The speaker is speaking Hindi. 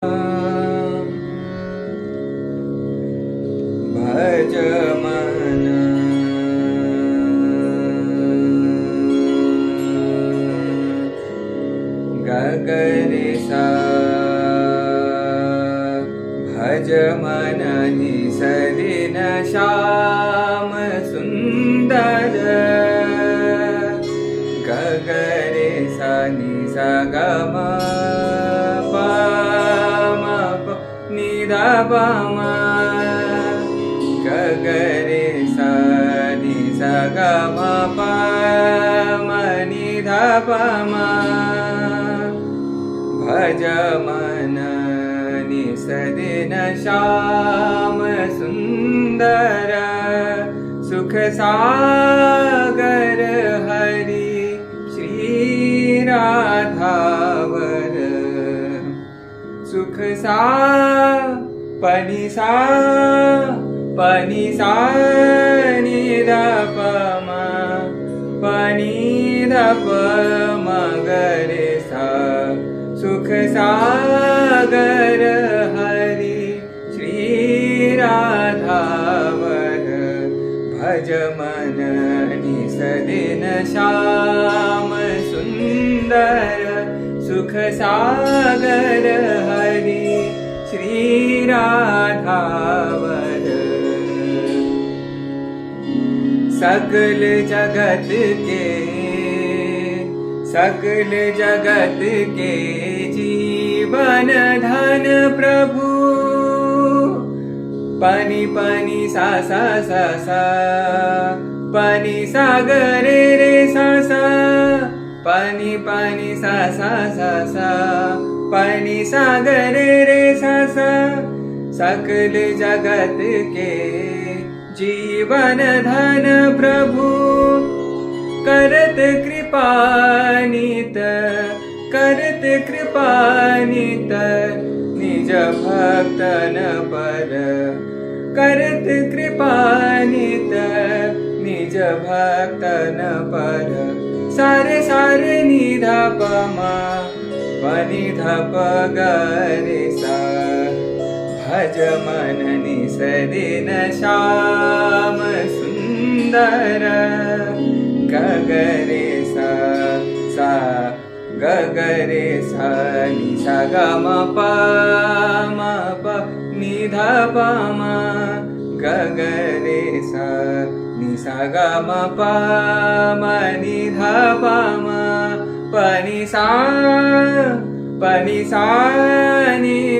भज मन गगरे सा भज मन निसरिन श्याम सुंदर गगरे सा निसा गम निधा पमा गगरे सा निसा गम निधा पमा भज मन निसदिन श्याम सुंदर सुख सागर हरि श्री राधावर सुख सा पनिसा निरपमा पनिरप मगरे सा सुख सागर हरि श्री राधावर भज मन निसदिन श्याम सुंदर सुख सागर हरि श्री राधावर सकल जगत के जीवन धन प्रभु पनि पनि सा सा सा सा पनि सागरे रे सा सा पनि पनि सा सा सा सा पनि सागरे रे सा सा सकल जगत के जीवन धन प्रभु करत कृपानित निज भक्तन पर करत कृपानित निज भक्तन पर सारे सारे निधा पमा पनिधप गरे सा भज मन निसदिन श्याम सुंदर गगरे सा सा गगरे सा निसा गम प निधा पमा गगरे सा निसा गम निधा पमा पनि सा नि